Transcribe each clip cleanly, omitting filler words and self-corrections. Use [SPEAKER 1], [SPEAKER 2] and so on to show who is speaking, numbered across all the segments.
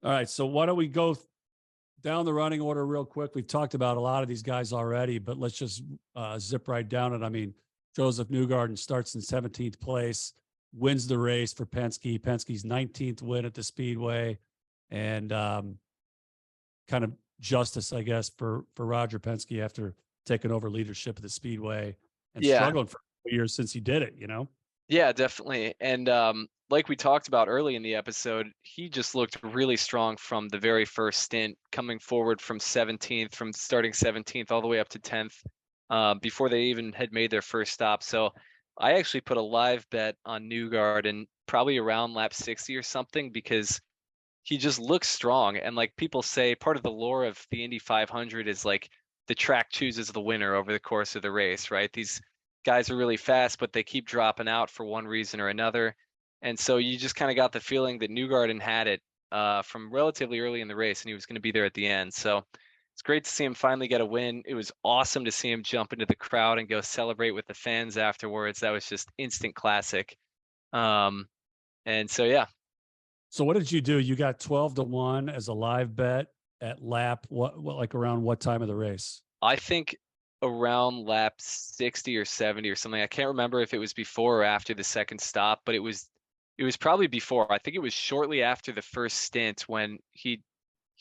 [SPEAKER 1] All right. So why don't we go down the running order real quick? We've talked about a lot of these guys already, but let's just zip right down it. I mean, Joseph Newgarden starts in 17th place, wins the race for Penske. Penske's 19th win at the Speedway, and kind of justice, I guess, for Roger Penske after taking over leadership of the Speedway and
[SPEAKER 2] Yeah,
[SPEAKER 1] struggling for years since he did it. You know.
[SPEAKER 2] yeah, definitely. And like we talked about early in the episode, he just looked really strong from the very first stint, coming forward from 17th, from starting 17th all the way up to 10th, before they even had made their first stop. So I actually put a live bet on Newgarden probably around lap 60 or something because he just looks strong. And like people say, part of the lore of the Indy 500 is like the track chooses the winner over the course of the race, right? These guys are really fast, but they keep dropping out for one reason or another. And so you just kind of got the feeling that Newgarden had it from relatively early in the race, and he was going to be there at the end. So it's great to see him finally get a win. It was awesome to see him jump into the crowd and go celebrate with the fans afterwards. That was just instant classic. Um, and so, yeah,
[SPEAKER 1] So what did you do? You got 12-1 as a live bet at lap what like around what time of the race?
[SPEAKER 2] I think around lap 60 or 70 or something. I can't remember if it was before or after the second stop, but it was probably before. I think it was shortly after the first stint when he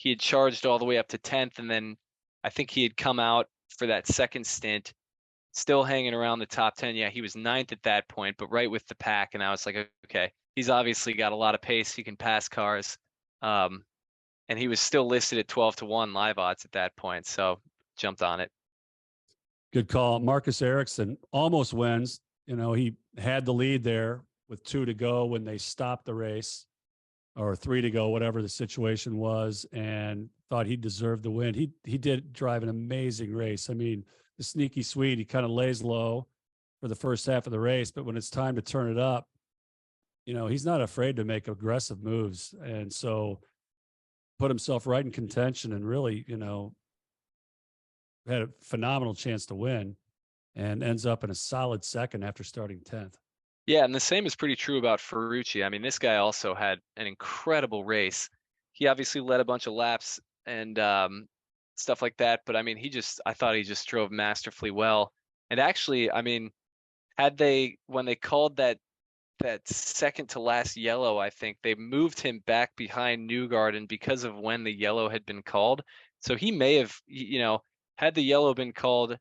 [SPEAKER 2] had charged all the way up to 10th, and then I think he had come out for that second stint still hanging around the top 10. Yeah, he was ninth at that point, but right with the pack, and I was like, okay, he's obviously got a lot of pace. He can pass cars. Um, and he was still listed at 12-1 live odds at that point, so jumped on it.
[SPEAKER 1] Good call. Marcus Ericsson almost wins. You know, he had the lead there with 2 to go when they stopped the race, or 3 to go, whatever the situation was, and thought he deserved the win. He did drive an amazing race. I mean, the sneaky Swede, he kind of lays low for the first half of the race, but when it's time to turn it up, you know, he's not afraid to make aggressive moves. And so put himself right in contention and really, you know, had a phenomenal chance to win and ends up in a solid second after starting 10th.
[SPEAKER 2] Yeah, and the same is pretty true about Ferrucci. I mean, this guy also had an incredible race. He obviously led a bunch of laps and stuff like that, but I mean, I thought he just drove masterfully well. And actually, I mean, when they called that second to last yellow, I think they moved him back behind Newgarden because of when the yellow had been called. So he may have, had the yellow been called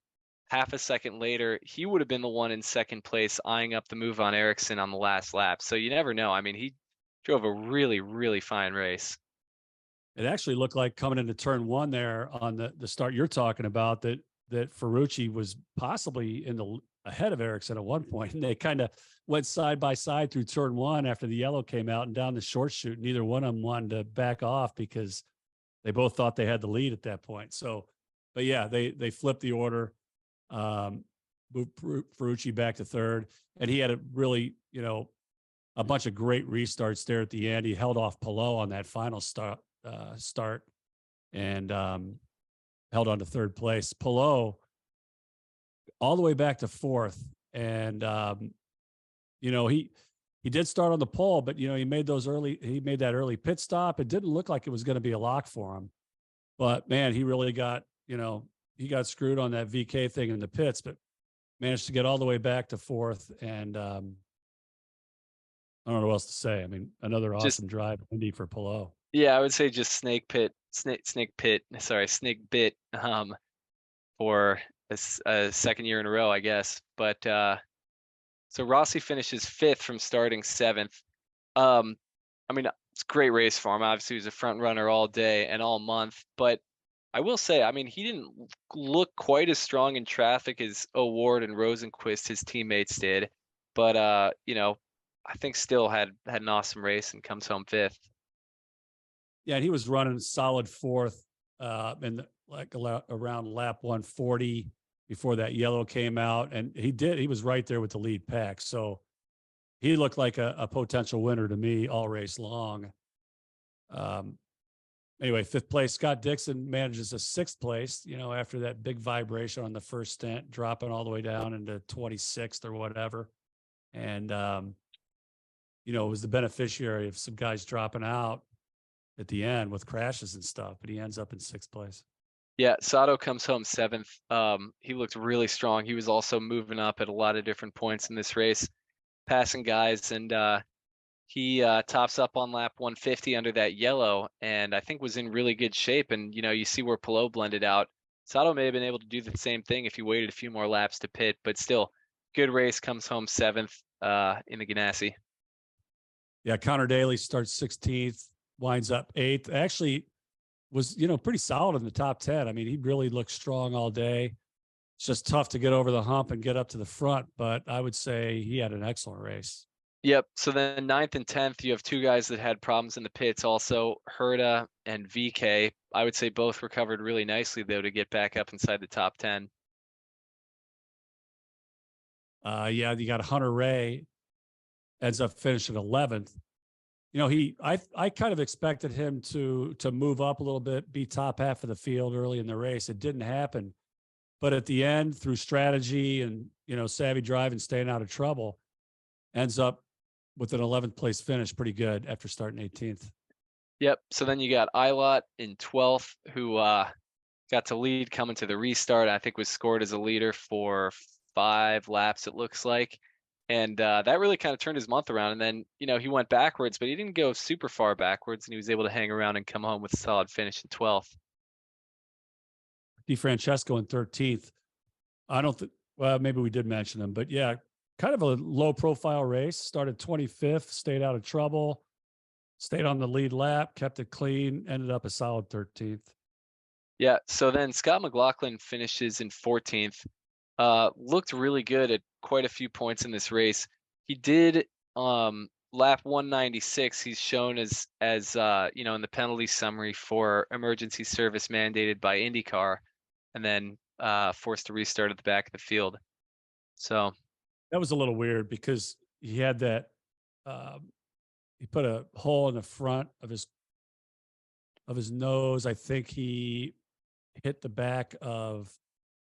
[SPEAKER 2] half a second later, he would have been the one in second place eyeing up the move on Ericsson on the last lap. So you never know. I mean, he drove a really, really fine race.
[SPEAKER 1] It actually looked like coming into turn one there on the start you're talking about that Ferrucci was possibly in the ahead of Ericsson at one point, and they kind of went side by side through turn one after the yellow came out and down the short chute. Neither one of them wanted to back off because they both thought they had the lead at that point. So, but yeah, they flipped the order, moved Ferrucci back to third, and he had a really, you know, a bunch of great restarts there at the end. He held off Palou on that final start and held on to third place. Palou all the way back to fourth, and you know he did start on the pole, but you know he made that early pit stop. It didn't look like it was going to be a lock for him, but man, he really got he got screwed on that VK thing in the pits, but managed to get all the way back to fourth. And I don't know what else to say. I mean, another
[SPEAKER 2] Just
[SPEAKER 1] awesome drive Indy for Palou.
[SPEAKER 2] yeah, I would say just snake bit for a second year in a row, I guess. But so Rossi finishes fifth from starting seventh. Um, I mean, it's a great race for him. Obviously, he was a front runner all day and all month. But I will say, I mean, he didn't look quite as strong in traffic as O'Ward and Rosenquist, his teammates, did. But I think still had an awesome race and comes home fifth.
[SPEAKER 1] Yeah, and he was running solid fourth in around lap 140 before that yellow came out, and he was right there with the lead pack. So he looked like a potential winner to me all race long. Um, anyway, fifth place. Scott Dixon manages a sixth place. You know, after that big vibration on the first stint, dropping all the way down into 26th or whatever, and you know, was the beneficiary of some guys dropping out. at the end with crashes and stuff, but he ends up in 6th place.
[SPEAKER 2] Yeah, Sato comes home 7th. He looked really strong. He was also moving up at a lot of different points in this race, passing guys, and he tops up on lap 150 under that yellow, and I think was in really good shape. And you see where Palou blended out. Sato may have been able to do the same thing if he waited a few more laps to pit, but still, good race. Comes home 7th in the Ganassi.
[SPEAKER 1] Yeah, Connor Daly starts 16th, winds up 8th. Actually, was pretty solid in the top 10. I mean, he really looked strong all day. It's just tough to get over the hump and get up to the front, but I would say he had an excellent race.
[SPEAKER 2] Yep. So then 9th and 10th, you have two guys that had problems in the pits also, Herta and VK. I would say both recovered really nicely, though, to get back up inside the top 10.
[SPEAKER 1] Yeah, you got Hunter Ray, ends up finishing 11th. I kind of expected him to move up a little bit, be top half of the field early in the race. It didn't happen. But at the end, through strategy and, savvy drive and staying out of trouble, ends up with an 11th place finish. Pretty good after starting 18th.
[SPEAKER 2] Yep. So then you got Ilott in 12th, who got to lead coming to the restart. I think was scored as a leader for 5 laps, it looks like. And that really kind of turned his month around. And then, he went backwards, but he didn't go super far backwards, and he was able to hang around and come home with a solid finish in 12th.
[SPEAKER 1] DeFrancesco in 13th. I don't think, well, maybe we did mention him, but yeah, kind of a low profile race. Started 25th, stayed out of trouble, stayed on the lead lap, kept it clean, ended up a solid 13th.
[SPEAKER 2] Yeah. So then Scott McLaughlin finishes in 14th. Looked really good at quite a few points in this race. He did lap 196. He's shown as in the penalty summary for emergency service mandated by IndyCar, and then forced to restart at the back of the field. So
[SPEAKER 1] that was a little weird because he had that he put a hole in the front of his nose. I think he hit the back of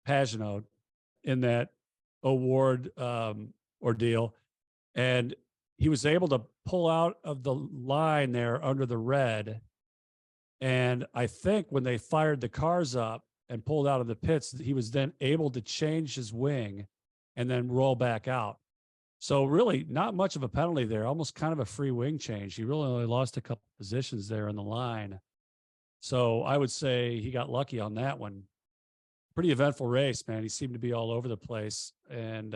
[SPEAKER 1] Pagenaud in that award ordeal, and he was able to pull out of the line there under the red. And I think when they fired the cars up and pulled out of the pits, he was then able to change his wing and then roll back out. So really not much of a penalty there, almost kind of a free wing change. He really only lost a couple positions there in the line. So I would say he got lucky on that one. Pretty eventful race, man. He seemed to be all over the place and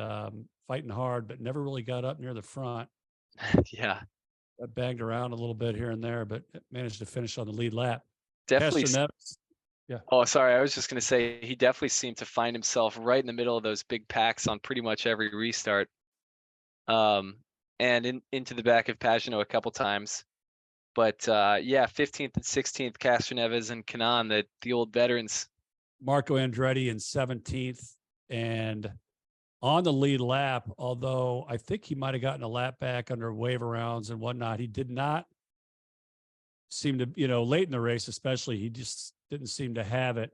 [SPEAKER 1] fighting hard, but never really got up near the front.
[SPEAKER 2] yeah,
[SPEAKER 1] Got banged around a little bit here and there, but managed to finish on the lead lap.
[SPEAKER 2] definitely.
[SPEAKER 1] Yeah.
[SPEAKER 2] Oh, sorry. I was just going to say he definitely seemed to find himself right in the middle of those big packs on pretty much every restart. And into the back of Pagenaud a couple times. But 15th and 16th, Castroneves and Kanaan, the old veterans.
[SPEAKER 1] Marco Andretti in 17th and on the lead lap, although I think he might have gotten a lap back under wave arounds and whatnot. He did not seem to, late in the race, especially, he just didn't seem to have it.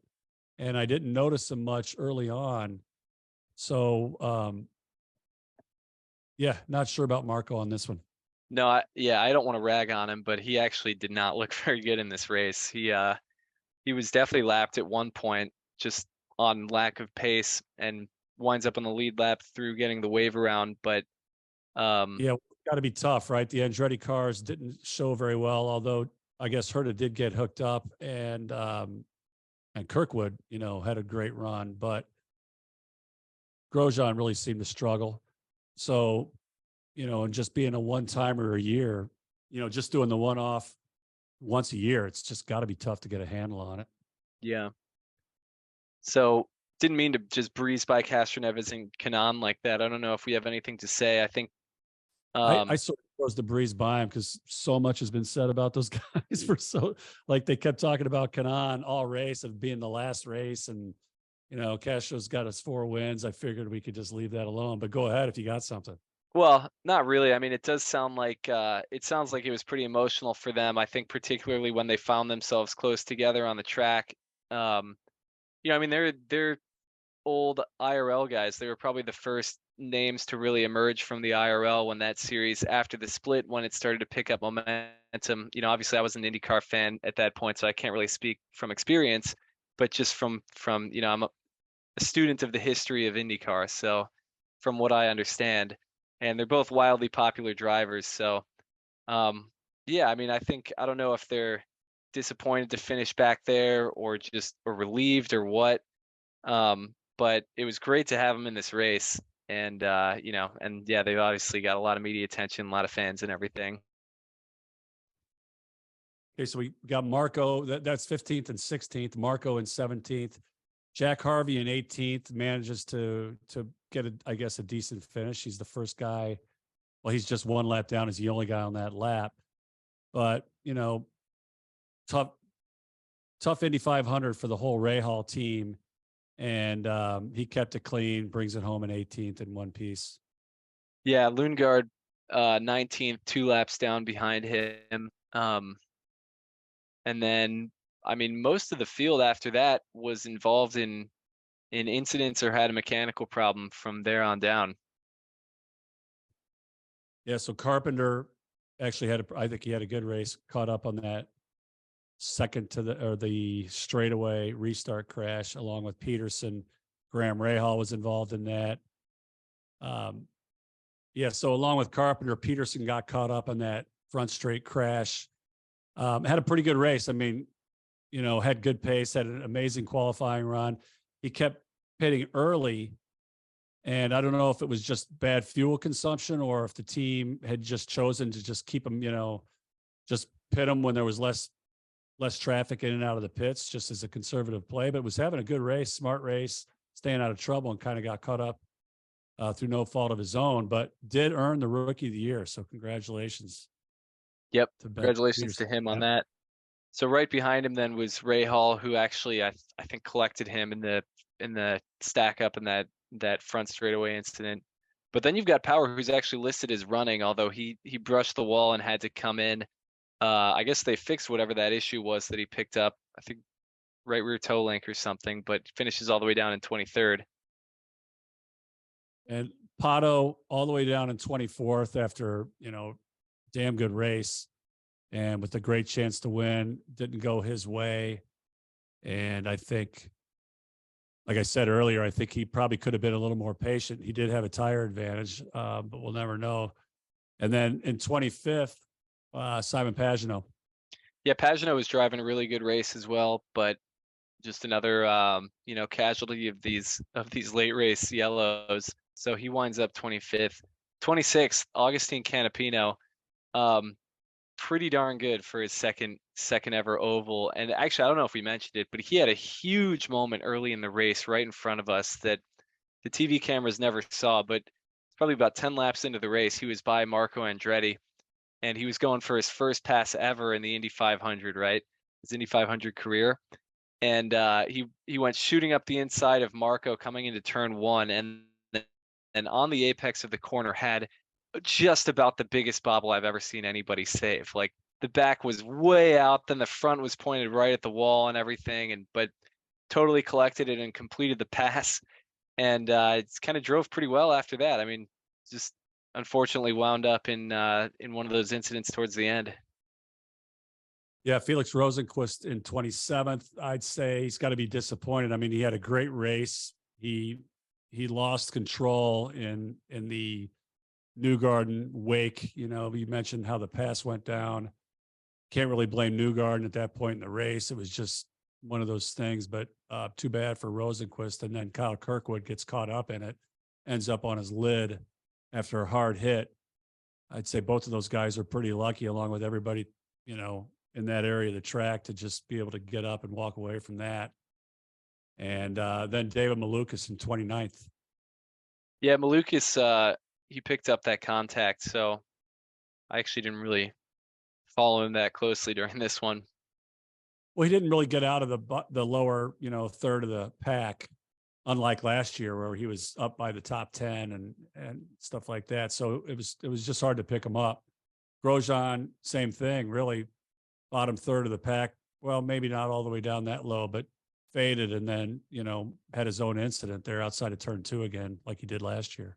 [SPEAKER 1] And I didn't notice him much early on. So, not sure about Marco on this one.
[SPEAKER 2] No, I don't want to rag on him, but he actually did not look very good in this race. He was definitely lapped at one point just on lack of pace and winds up on the lead lap through getting the wave around. But
[SPEAKER 1] got to be tough, right? The Andretti cars didn't show very well, although I guess Herta did get hooked up and Kirkwood, had a great run, but Grosjean really seemed to struggle. So, and just being a one-timer a year, just doing the one-off once a year, it's just got to be tough to get a handle on it.
[SPEAKER 2] Yeah. So didn't mean to just breeze by Castroneves and Kanaan like that. I don't know if we have anything to say. I think
[SPEAKER 1] I sort of chose to breeze by him because so much has been said about those guys they kept talking about Kanaan all race of being the last race. And, Castro's got us 4 wins. I figured we could just leave that alone, but go ahead if you got something.
[SPEAKER 2] Well, not really. I mean, it does sound like it was pretty emotional for them. I think particularly when they found themselves close together on the track. I mean, they're old IRL guys. They were probably the first names to really emerge from the IRL when that series after the split, when it started to pick up momentum momentum. You know, obviously I was an IndyCar fan at that point, so I can't really speak from experience, but just from you know, I'm a student of the history of IndyCar, so from what I understand, and they're both wildly popular drivers. So, um, yeah, I mean, I don't know if they're disappointed to finish back there or just or relieved or what. But it was great to have them in this race, and you know, and yeah, they've obviously got a lot of media attention, a lot of fans, and everything.
[SPEAKER 1] Okay, so we got Marco. That's 15th and 16th. Marco in 17th. Jack Harvey in 18th manages to get I guess a decent finish. He's the first guy. Well, he's just one lap down. He's the only guy on that lap. But you know, tough Indy 500 for the whole Rahal team, and he kept it clean, brings it home in 18th in one piece.
[SPEAKER 2] Yeah, Lundgaard, 19th, 2 laps down behind him. And then, I mean, most of the field after that was involved in incidents or had a mechanical problem from there on down.
[SPEAKER 1] Yeah, so Carpenter actually I think he had a good race, caught up on that second to the straightaway restart crash along with Peterson. Graham Rahal was involved in that. Yeah, so along with Carpenter, Peterson got caught up on that front straight crash. Had a pretty good race. I mean, you know, had good pace, had an amazing qualifying run. He kept pitting early, and I don't know if it was just bad fuel consumption or if the team had just chosen to just keep him, you know, just pit him when there was less traffic in and out of the pits, just as a conservative play. But was having a good race, smart race, staying out of trouble, and kind of got caught up through no fault of his own, but did earn the Rookie of the Year. So congratulations
[SPEAKER 2] Yep,
[SPEAKER 1] to Ben
[SPEAKER 2] congratulations to
[SPEAKER 1] Peterson.
[SPEAKER 2] him on
[SPEAKER 1] Yep.
[SPEAKER 2] that. So right behind him then was Ray Hall, who actually I think collected him in the stack up in that front straightaway incident. But then you've got Power, who's actually listed as running, although he brushed the wall and had to come in. I guess they fixed whatever that issue was that he picked up. I think right rear toe link or something, but finishes all the way down in 23rd.
[SPEAKER 1] And Pato all the way down in 24th after, you know, damn good race and with a great chance to win. Didn't go his way. And I think, like I said earlier, I think he probably could have been a little more patient. He did have a tire advantage, but we'll never know. And then in 25th, Simon Pagenaud.
[SPEAKER 2] Yeah, Pagenaud was driving a really good race as well, but just another you know, casualty of these late race yellows. So he winds up 25th. 26th, Augustine Canapino. Um, pretty darn good for his second ever oval. And actually, I don't know if we mentioned it, but he had a huge moment early in the race right in front of us that the TV cameras never saw. But probably about 10 laps into the race, he was by Marco Andretti, and he was going for his first pass ever in the Indy 500, right? His Indy 500 career. And he went shooting up the inside of Marco coming into turn one, and on the apex of the corner had just about the biggest bobble I've ever seen anybody save. Like the back was way out, then the front was pointed right at the wall and everything, and but totally collected it and completed the pass, and it's kind of drove pretty well after that. I mean, just unfortunately wound up in one of those incidents towards the end.
[SPEAKER 1] Yeah, Felix Rosenquist in 27th. I'd say he's got to be disappointed. I mean, he had a great race. He lost control in the Newgarden wake. You know, you mentioned how the pass went down. Can't really blame Newgarden at that point in the race. It was just one of those things, but too bad for Rosenquist. And then Kyle Kirkwood gets caught up in it, ends up on his lid after a hard hit. I'd say both of those guys are pretty lucky, along with everybody, you know, in that area of the track, to just be able to get up and walk away from that. And then David Malukas in 29th.
[SPEAKER 2] Yeah, Malukas, he picked up that contact, so I actually didn't really follow him that closely during this one.
[SPEAKER 1] Well, he didn't really get out of the lower, you know, third of the pack, unlike last year where he was up by the top 10 and stuff like that. So it was just hard to pick him up. Grosjean, same thing, really bottom third of the pack. Well, maybe not all the way down that low, but faded and then, you know, had his own incident there outside of turn 2 again, like he did last year.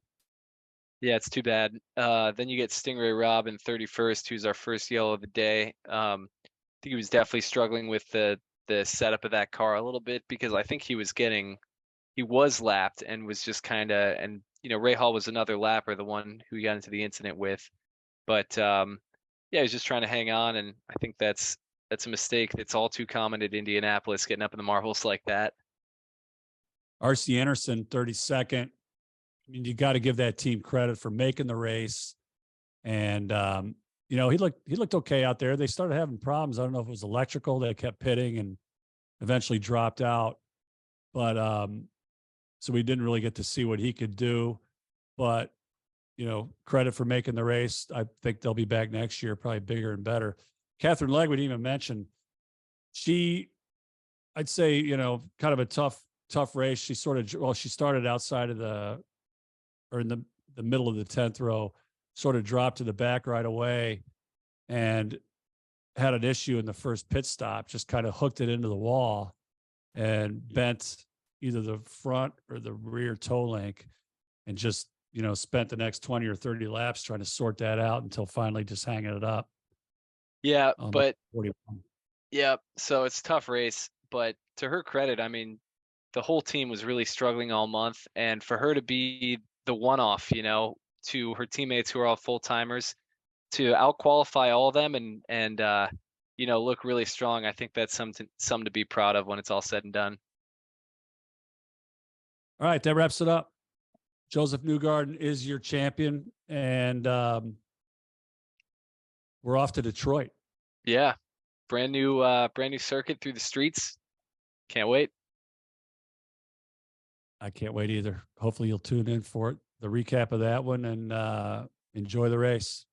[SPEAKER 2] Yeah, it's too bad. Then you get Stingray Rob in 31st, who's our first yellow of the day. I think he was definitely struggling with the setup of that car a little bit because I think he was lapped and was just kind of, and Ray Hall was another lapper, the one who he got into the incident with. But yeah, he's just trying to hang on, and I think that's a mistake that's all too common at Indianapolis, getting up in the marbles like that.
[SPEAKER 1] RC Anderson, 32nd. I mean, you got to give that team credit for making the race. And he looked okay out there. They started having problems. I don't know if it was electrical. They kept pitting and eventually dropped out. But so we didn't really get to see what he could do. But credit for making the race. I think they'll be back next year, probably bigger and better. Catherine Legg would even mention I'd say, kind of a tough race. She she started outside of or in the middle of the 10th row, sort of dropped to the back right away and had an issue in the first pit stop, just kind of hooked it into the wall and bent either the front or the rear toe link and just, spent the next 20 or 30 laps trying to sort that out until finally just hanging it up
[SPEAKER 2] Yeah,
[SPEAKER 1] on the
[SPEAKER 2] but
[SPEAKER 1] 41.
[SPEAKER 2] yeah, so it's a tough race. But to her credit, I mean, the whole team was really struggling all month, and for her to be the one-off, to her teammates who are all full-timers, to out-qualify all of them and look really strong, I think that's something to be proud of when it's all said and done.
[SPEAKER 1] All right, that wraps it up. Joseph Newgarden is your champion, and we're off to Detroit.
[SPEAKER 2] Yeah, brand new circuit through the streets. Can't wait.
[SPEAKER 1] I can't wait either. Hopefully you'll tune in for it, the recap of that one, and enjoy the race.